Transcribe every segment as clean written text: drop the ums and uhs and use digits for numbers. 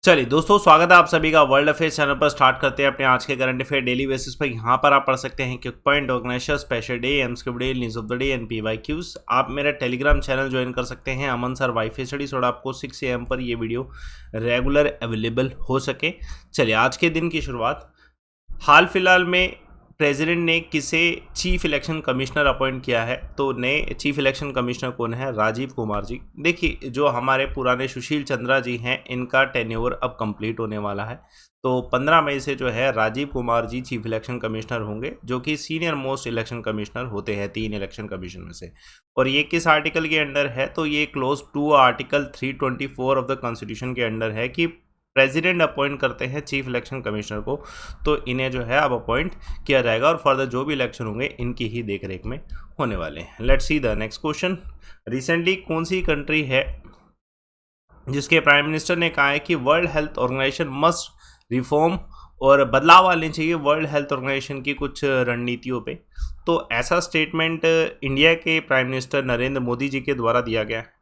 चलिए दोस्तों, स्वागत है आप सभी का वर्ल्ड अफेयर्स चैनल पर। स्टार्ट करते हैं अपने आज के करंट अफेयर डेली बेसिस पर। यहाँ पर आप पढ़ सकते हैं quick point, organisation, special day, MCQ day, news of the day and PYQs. आप मेरा टेलीग्राम चैनल ज्वाइन कर सकते हैं, अमन सर वाईफाई स्टडीज, और आपको 6 AM पर ये वीडियो रेगुलर अवेलेबल हो सके। चलिए आज के दिन की शुरुआत, हाल फिलहाल में प्रेसिडेंट ने किसे चीफ इलेक्शन कमिश्नर अपॉइंट किया है? तो नए चीफ इलेक्शन कमिश्नर कौन है? राजीव कुमार जी। देखिए, जो हमारे पुराने सुशील चंद्रा जी हैं, इनका टेन्योर अब कंप्लीट होने वाला है, तो 15 मई से जो है Rajiv Kumar ji chief election commissioner होंगे, जो कि सीनियर मोस्ट इलेक्शन कमिश्नर होते हैं 3 इलेक्शन कमीशन में से। और ये किस आर्टिकल के अंडर है? तो ये close 2 article 324 of the constitution के अंडर है कि प्रेसिडेंट अपॉइंट करते हैं चीफ इलेक्शन कमिश्नर को, तो इन्हें जो है अब अपॉइंट किया जाएगा और फर्दर जो भी इलेक्शन होंगे इनकी ही देखरेख में होने वाले हैं। Let's see the next question. Recently कौन सी कंट्री है जिसके प्राइम मिनिस्टर ने कहा है कि world health organization must reform और बदलाव आने चाहिए वर्ल्ड हेल्थ ऑर्गेनाइजेशन की कुछ रणनीतियों पे? तो ऐसा स्टेटमेंट इंडिया के प्राइम मिनिस्टर नरेंद्र मोदी जी के द्वारा दिया गया है।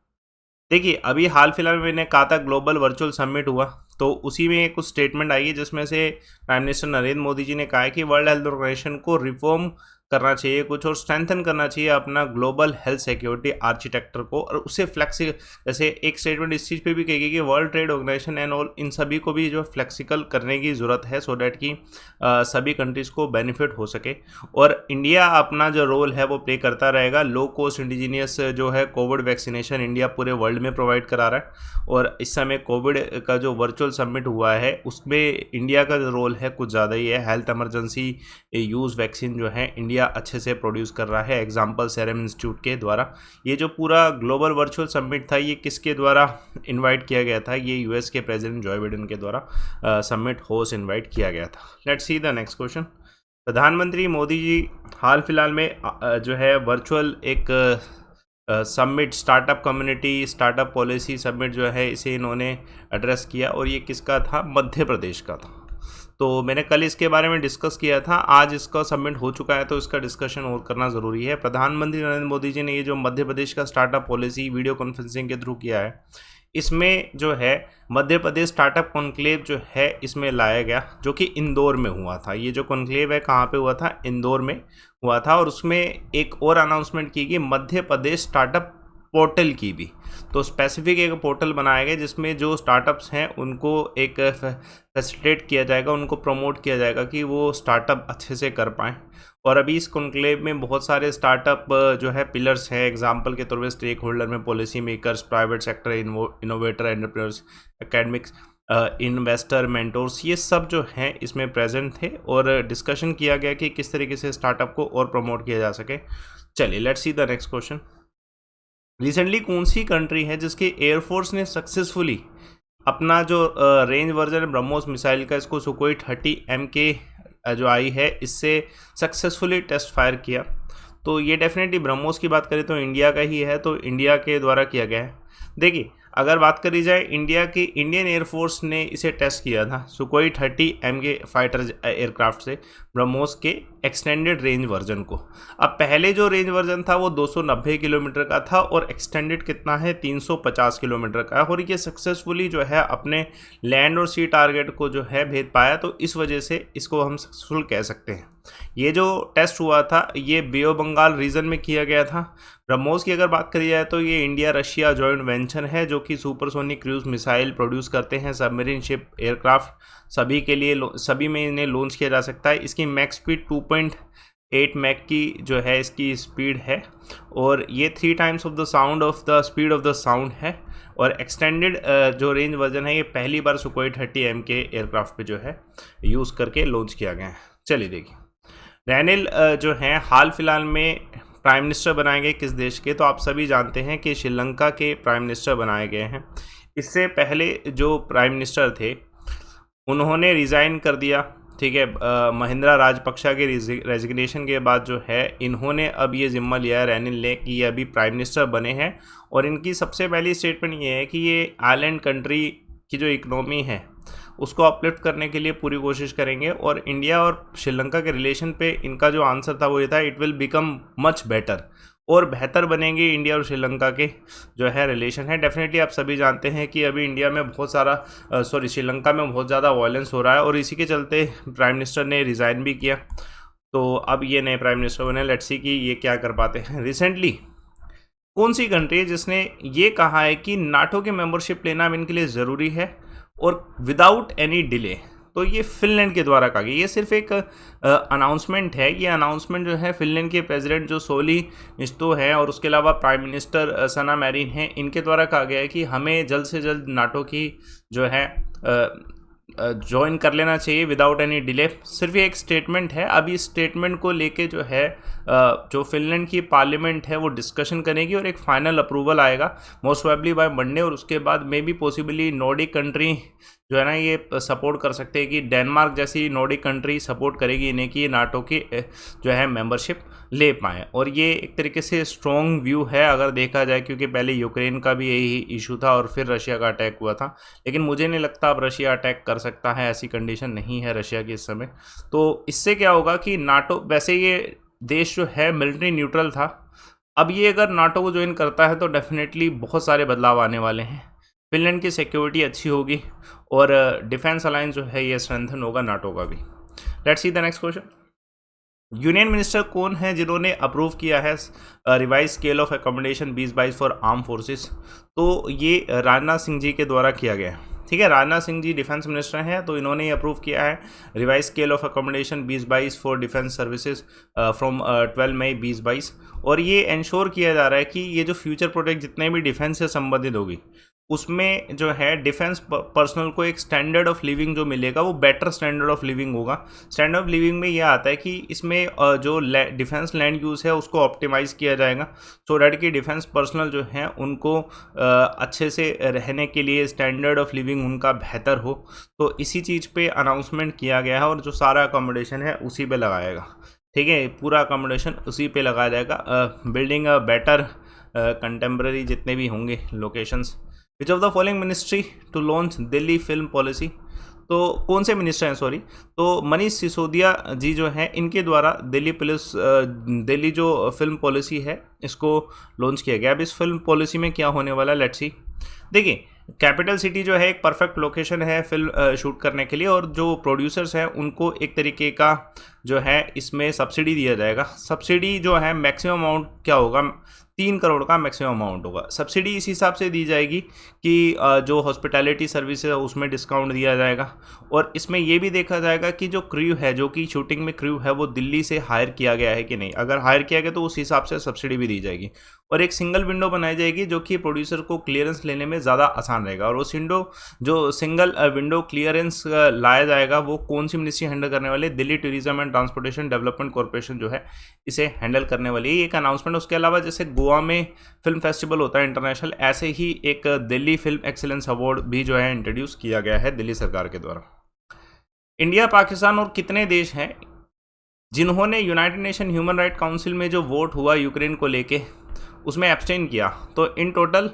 देखिए, अभी हाल फिलहाल में मैंने कहा था ग्लोबल वर्चुअल समिट हुआ, तो उसी में कुछ स्टेटमेंट आई है जिसमें से प्राइम मिनिस्टर नरेंद्र मोदी जी ने कहा है कि वर्ल्ड हेल्थ ऑर्गेनाइजेशन को रिफॉर्म करना चाहिए कुछ, और स्ट्रेंथन करना चाहिए अपना ग्लोबल हेल्थ सिक्योरिटी आर्किटेक्चर को, और उसे फ्लेक्सी, जैसे एक स्टेटमेंट इस चीज़ पे भी कही गई कि world trade organisation and all, इन सभी को भी जो फ्लेक्सिकल करने की ज़रूरत है, सो डैट कि सभी कंट्रीज़ को बेनिफिट हो सके। और इंडिया अपना जो रोल है वो प्ले करता रहेगा। लो कॉस्ट इंडिजीनियस जो है कोविड वैक्सीनेशन इंडिया पूरे वर्ल्ड में प्रोवाइड करा रहा है, और इस समय कोविड का जो वर्चुअल समिट हुआ है उसमें इंडिया का जो रोल है कुछ ज़्यादा ही है। हेल्थ इमरजेंसी यूज़ वैक्सीन जो है इंडिया अच्छे से प्रोड्यूस कर रहा है, एग्जाम्पल सेरम इंस्टीट्यूट के द्वारा। ये जो पूरा ग्लोबल वर्चुअल समिट था, ये किसके द्वारा इनवाइट किया गया था? ये यूएस के प्रेसिडेंट जो बाइडेन के द्वारा समिट होस्ट इनवाइट किया गया था। Let's see the next question. प्रधानमंत्री मोदी जी हाल फिलहाल में जो है वर्चुअल एक summit, startup community startup policy summit जो है, इसे इन्होंने एड्रेस किया, और ये किसका था? मध्य प्रदेश का था। तो मैंने कल इसके बारे में डिस्कस किया था, आज इसका सबमिट हो चुका है, तो इसका डिस्कशन और करना ज़रूरी है। प्रधानमंत्री नरेंद्र मोदी जी ने ये जो मध्य प्रदेश का स्टार्टअप पॉलिसी वीडियो कॉन्फ्रेंसिंग के थ्रू किया है, इसमें जो है मध्य प्रदेश स्टार्टअप कॉन्क्लेव जो है इसमें लाया गया, जो कि इंदौर में हुआ था। ये जो कॉन्क्लेव है कहाँ पे हुआ था? इंदौर में हुआ था। और उसमें एक और अनाउंसमेंट की गई मध्य प्रदेश स्टार्टअप पोर्टल की भी। तो स्पेसिफिक एक पोर्टल बनाया गया जिसमें जो स्टार्टअप्स हैं उनको एक फैसिलिटेट किया जाएगा, उनको प्रमोट किया जाएगा कि वो स्टार्टअप अच्छे से कर पाएँ। और अभी इस कॉन्क्लेव में बहुत सारे स्टार्टअप जो है पिलर्स हैं, एग्जांपल के तौर पे स्टेक होल्डर में policy makers, private sector innovator, entrepreneurs, academics, investor, mentors, ये सब जो हैं इसमें प्रेजेंट थे, और डिस्कशन किया गया कि किस तरीके से स्टार्टअप को और प्रमोट किया जा सके। चलिए let's see the next question. Recently कौन सी कंट्री है जिसकी एयरफोर्स ने सक्सेसफुली अपना जो रेंज वर्जन है ब्रह्मोस मिसाइल का, इसको सुकोई 30M के जो आई है, इससे सक्सेसफुली टेस्ट फायर किया? तो ये डेफिनेटली ब्रह्मोस की बात करें तो इंडिया का ही है, तो इंडिया के द्वारा किया गया है। देखिए, अगर बात करी जाए इंडिया की, इंडियन एयरफोर्स ने इसे टेस्ट किया था सुकोई 30M के फाइटर एयरक्राफ्ट से ब्रह्मोस के एक्सटेंडेड रेंज वर्जन को। अब पहले जो रेंज वर्जन था वो 290 किलोमीटर का था, और एक्सटेंडेड कितना है? 350 किलोमीटर का है, और ये सक्सेसफुली जो है अपने लैंड और सी टारगेट को जो है भेद पाया, तो इस वजह से इसको हम सक्सेसफुल कह सकते हैं। ये जो टेस्ट हुआ था ये बे ऑफ बंगाल रीजन में किया गया था। ब्रह्मोस की अगर बात करी जाए तो ये इंडिया रशिया जॉइंट वेंचर है, जो कि सुपरसोनिक क्रूज मिसाइल प्रोड्यूस करते हैं, सबमरीन शिप, एयरक्राफ्ट, सभी के लिए सभी में इन्हें लॉन्च किया जा सकता है। इसकी मैक्स स्पीड 2.8 मैक की जो है इसकी स्पीड है, और ये 3 times of the sound of the speed of the sound है। और एक्सटेंडेड जो रेंज वर्जन है ये पहली बार सुकोई 30M के एयरक्राफ्ट पे जो है यूज़ करके लॉन्च किया गया है। चलिए देखिए, रैनिल जो हैं हाल फिलहाल में प्राइम मिनिस्टर बनाए गए किस देश के? तो आप सभी जानते हैं कि श्रीलंका के प्राइम मिनिस्टर बनाए गए हैं। इससे पहले जो प्राइम मिनिस्टर थे उन्होंने रिज़ाइन कर दिया, ठीक है। महिंद्रा राजपक्षा के रेजिग्नेशन के बाद जो है इन्होंने अब ये जिम्मा लिया है रैनिल ने कि ये अभी प्राइम मिनिस्टर बने हैं, और इनकी सबसे पहली स्टेटमेंट ये है कि ये आइलैंड कंट्री की जो इकनॉमी है उसको अपलिफ्ट करने के लिए पूरी कोशिश करेंगे। और इंडिया और श्रीलंका के रिलेशन पे इनका जो आंसर था वो ये था, it will become much better. और बेहतर बनेंगे इंडिया और श्रीलंका के जो है रिलेशन है। डेफिनेटली आप सभी जानते हैं कि अभी इंडिया में बहुत सारा श्रीलंका में बहुत ज़्यादा वायलेंस हो रहा है और इसी के चलते प्राइम मिनिस्टर ने रिज़ाइन भी किया। तो अब ये नए प्राइम मिनिस्टर बने, लेट्स सी कि ये क्या कर पाते हैं। रिसेंटली कौन सी कंट्री है जिसने ये कहा है कि नाटो की मेंबरशिप लेना इनके लिए ज़रूरी है और विदाउट एनी डिले? तो ये फिनलैंड के द्वारा कहा गया। ये सिर्फ एक अनाउंसमेंट है। ये अनाउंसमेंट जो है फिनलैंड के प्रेसिडेंट जो सोली निस्तो है और उसके अलावा प्राइम मिनिस्टर सना मैरिन है, इनके द्वारा कहा गया है कि हमें जल्द से जल्द नाटो की जो है ज्वाइन कर लेना चाहिए विदाउट एनी डिले। सिर्फ ये एक स्टेटमेंट है। अब इस स्टेटमेंट को लेके जो है जो फिनलैंड की पार्लियामेंट है वो डिस्कशन करेगी और एक फाइनल अप्रूवल आएगा मोस्ट प्रोबेबली बाय मंडे। और उसके बाद may be possibly Nordic country जो है ना ये सपोर्ट कर सकते हैं कि डेनमार्क जैसी नॉर्डिक कंट्री सपोर्ट करेगी इन्हें कि ये नाटो की जो है मेंबरशिप ले पाएँ। और ये एक तरीके से स्ट्रॉन्ग व्यू है अगर देखा जाए, क्योंकि पहले यूक्रेन का भी यही इशू था और फिर रशिया का अटैक हुआ था। लेकिन मुझे नहीं लगता अब रशिया अटैक कर सकता है, ऐसी कंडीशन नहीं है रशिया की इस समय। तो इससे क्या होगा कि नाटो, वैसे ये देश जो है मिलिट्री न्यूट्रल था, अब ये अगर नाटो को ज्वाइन करता है तो डेफिनेटली बहुत सारे बदलाव आने वाले हैं। फिनलैंड की सिक्योरिटी अच्छी होगी और डिफेंस अलायंस जो है ये स्ट्रेंथन होगा नाटो का भी। Let's see the next question. Union minister कौन है जिन्होंने अप्रूव किया है revise scale of accommodation 2022 for arm forces? तो ये राजनाथ सिंह जी के द्वारा किया गया है। ठीक है, राजनाथ सिंह जी डिफेंस मिनिस्टर हैं, तो इन्होंने अप्रूव किया है revise scale of accommodation 2022 for defence services from 12 मई 2022। और ये इंश्योर किया जा रहा है कि ये जो फ्यूचर प्रोजेक्ट जितने भी डिफेंस से संबंधित होगी उसमें जो है डिफेंस पर्सनल को एक स्टैंडर्ड ऑफ लिविंग जो मिलेगा वो बेटर स्टैंडर्ड ऑफ लिविंग होगा। स्टैंडर्ड ऑफ लिविंग में यह आता है कि इसमें जो डिफेंस लैंड यूज़ है उसको ऑप्टिमाइज़ किया जाएगा सो डैट कि डिफेंस पर्सनल जो है उनको अच्छे से रहने के लिए स्टैंडर्ड ऑफ लिविंग उनका बेहतर हो। तो इसी चीज़ पे अनाउंसमेंट किया गया है और जो सारा अकोमोडेशन है उसी पे लगाएगा। ठीक है, पूरा अकोमोडेशन उसी पे लगाया जाएगा। बिल्डिंग अ बेटर कंटेम्प्रेरी जितने भी होंगे locations. Which of the following ministry to launch Delhi film policy? तो कौन से मिनिस्टर हैं, सॉरी, तो मनीष सिसोदिया जी जो हैं इनके द्वारा दिल्ली जो फिल्म पॉलिसी है इसको लॉन्च किया गया। अब इस फिल्म पॉलिसी में क्या होने वाला, लेट्स सी। देखिए, कैपिटल सिटी जो है एक परफेक्ट लोकेशन है फिल्म शूट करने के लिए और जो प्रोड्यूसर्स हैं उनको एक तरीके का जो है इसमें सब्सिडी दिया जाएगा। सब्सिडी जो है मैक्सिमम अमाउंट क्या होगा, 3 करोड़ का मैक्सिमम अमाउंट होगा। सब्सिडी इस हिसाब से दी जाएगी कि जो हॉस्पिटैलिटी सर्विस है उसमें डिस्काउंट दिया जाएगा और इसमें ये भी देखा जाएगा कि जो क्रू है, जो कि शूटिंग में क्रू है, वो दिल्ली से हायर किया गया है कि नहीं। अगर हायर किया गया तो उस हिसाब से सब्सिडी भी दी जाएगी और एक सिंगल विंडो बनाई जाएगी जो कि प्रोड्यूसर को क्लियरेंस लेने में ज़्यादा आसान रहेगा। और वो जो सिंगल विंडो क्लियरेंस लाया जाएगा वो कौन सी मिनिस्ट्री हैंडल करने वाली है? Delhi tourism and transportation development corporation जो है इसे हैंडल करने वाली है। ये एक अनाउंसमेंट। उसके अलावा जैसे गोवा में फिल्म फेस्टिवल होता है इंटरनेशनल, ऐसे ही एक दिल्ली फिल्म एक्सीलेंस अवार्ड भी जो है इंट्रोड्यूस किया गया है दिल्ली सरकार के द्वारा। इंडिया, पाकिस्तान और कितने देश हैं जिन्होंने United nation human right council में जो वोट हुआ यूक्रेन को लेके उसमें एब्सटेन किया? तो इन टोटल,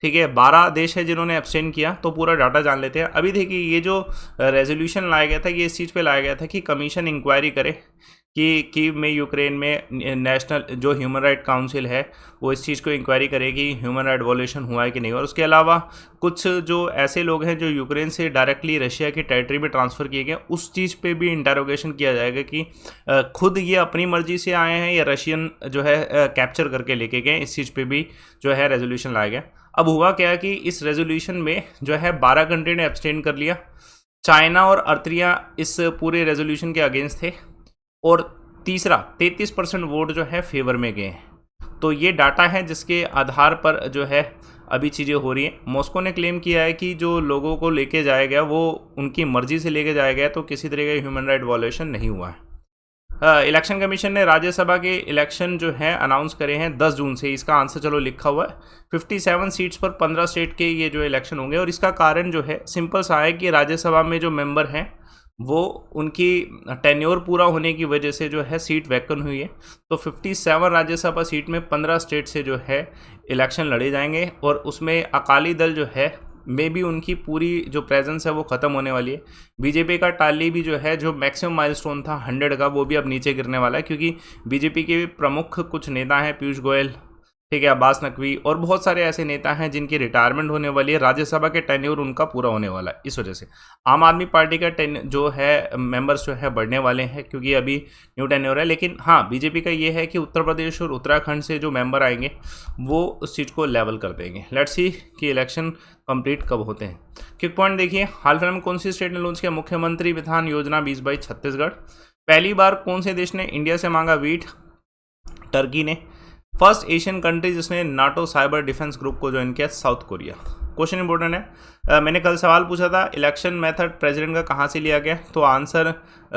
ठीक है, 12 देश है जिन्होंने एब्सटेन किया। तो पूरा डाटा जान लेते हैं। अभी देखिए, ये जो रेजोल्यूशन लाया गया था ये इस चीज़ पे लाया गया था कि कमीशन इंक्वायरी करे कि कीव में यूक्रेन में नेशनल जो ह्यूमन राइट काउंसिल है वो इस चीज़ को इंक्वायरी करेगी ह्यूमन राइट वॉल्यूशन हुआ है कि नहीं। और उसके अलावा कुछ जो ऐसे लोग हैं जो यूक्रेन से डायरेक्टली रशिया की टेरिटरी में ट्रांसफ़र किए गए, उस चीज़ पे भी इंटरोगेशन किया जाएगा कि खुद ये अपनी मर्जी से आए हैं या रशियन जो है कैप्चर करके लेके गए। इस चीज़ पे भी जो है रेजोल्यूशन लाया गया। अब हुआ क्या कि इस रेजोल्यूशन में जो है 12 कंट्री ने एब्सटेन कर लिया। चाइना और अर्त्रिया इस पूरे रेजोल्यूशन के अगेंस्ट थे और तीसरा 33% वोट जो है फेवर में गए हैं। तो ये डाटा है जिसके आधार पर जो है अभी चीज़ें हो रही हैं। मॉस्को ने क्लेम किया है कि जो लोगों को लेके जाया गया वो उनकी मर्जी से लेके जाया गया, तो किसी तरह का ह्यूमन राइट वॉल्यूशन नहीं हुआ है। इलेक्शन कमीशन ने राज्यसभा के इलेक्शन जो है अनाउंस करे हैं 10 जून से। इसका आंसर चलो लिखा हुआ है। 57 सीट्स पर 15 स्टेट के ये जो इलेक्शन होंगे और इसका कारण जो है सिंपल सा है कि राज्यसभा में जो मेंबर हैं वो उनकी टेन्योर पूरा होने की वजह से जो है सीट वैकेंट हुई है। तो 57 राज्यसभा सीट में 15 स्टेट से जो है इलेक्शन लड़े जाएंगे और उसमें अकाली दल जो है में भी उनकी पूरी जो प्रेजेंस है वो ख़त्म होने वाली है। बीजेपी का टाली भी जो है, जो मैक्सिमम माइलस्टोन था 100 का, वो भी अब नीचे गिरने वाला है, क्योंकि बीजेपी के प्रमुख कुछ नेता हैं, पीयूष गोयल, ठीक है, अब्बास नकवी और बहुत सारे ऐसे नेता हैं जिनकी रिटायरमेंट होने वाली है। राज्यसभा के टेन्योर उनका पूरा होने वाला है। इस वजह से आम आदमी पार्टी का जो है मेंबर्स जो है बढ़ने वाले हैं, क्योंकि अभी न्यू टेन्योर है। लेकिन हाँ, बीजेपी का ये है कि उत्तर प्रदेश और उत्तराखंड से जो मेंबर आएंगे वो उस चीज़ को लेवल कर देंगे। लेट्स सी कि इलेक्शन कंप्लीट कब होते हैं। क्विक पॉइंट देखिए, हाल फिलहाल में कौन सी स्टेट ने लॉन्च किया मुख्यमंत्री विधान योजना 2022? छत्तीसगढ़। पहली बार कौन से देश ने इंडिया से मांगा वीट? टर्की ने। फर्स्ट एशियन कंट्री जिसने नाटो साइबर डिफेंस ग्रुप को ज्वाइन किया? South Korea. क्वेश्चन इंपॉर्टेंट है। मैंने कल सवाल पूछा था इलेक्शन मेथड प्रेसिडेंट का कहाँ से लिया गया, तो आंसर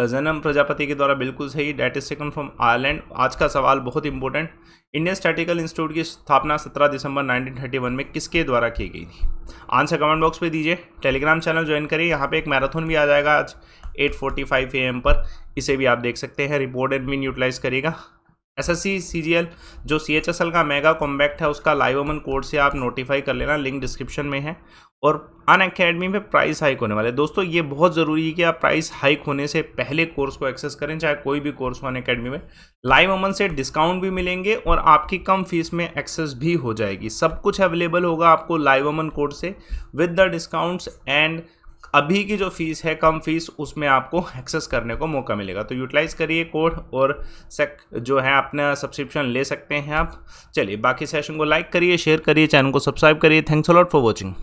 जन्म प्रजापति के द्वारा बिल्कुल सही, date is taken from Ireland. आज का सवाल बहुत इंपॉर्टेंट, इंडियन स्टैटिस्टिकल इंस्टीट्यूट की स्थापना 17 दिसंबर 1931 में किसके द्वारा की गई थी? आंसर कमेंट बॉक्स पे दीजिए। टेलीग्राम चैनल ज्वाइन करिए, यहाँ पे एक मैराथन भी आ जाएगा आज 8:45 AM पर, इसे भी आप देख सकते हैं। रिपोर्ट एडमिन यूटिलाइज करिएगा। एसएससी सीजीएल जो सीएचएसएल का मेगा कॉम्बैक्ट है उसका लाइव अमन कोड से आप नोटिफाई कर लेना, लिंक डिस्क्रिप्शन में है। और अनअकैडमी में प्राइस हाइक होने वाले दोस्तों, ये बहुत ज़रूरी है कि आप प्राइस हाइक होने से पहले कोर्स को एक्सेस करें, चाहे कोई भी कोर्स हो अनअकैडमी में। लाइव अमन से डिस्काउंट भी मिलेंगे और आपकी कम फीस में एक्सेस भी हो जाएगी। सब कुछ अवेलेबल होगा आपको लाइव अमन कोड से विद द डिस्काउंट्स, एंड अभी की जो फीस है कम फीस, उसमें आपको एक्सेस करने को मौका मिलेगा। तो यूटिलाइज करिए कोड और जो है अपना सब्सक्रिप्शन ले सकते हैं आप। चलिए, बाकी सेशन को लाइक करिए, शेयर करिए, चैनल को सब्सक्राइब करिए। Thanks a lot for watching.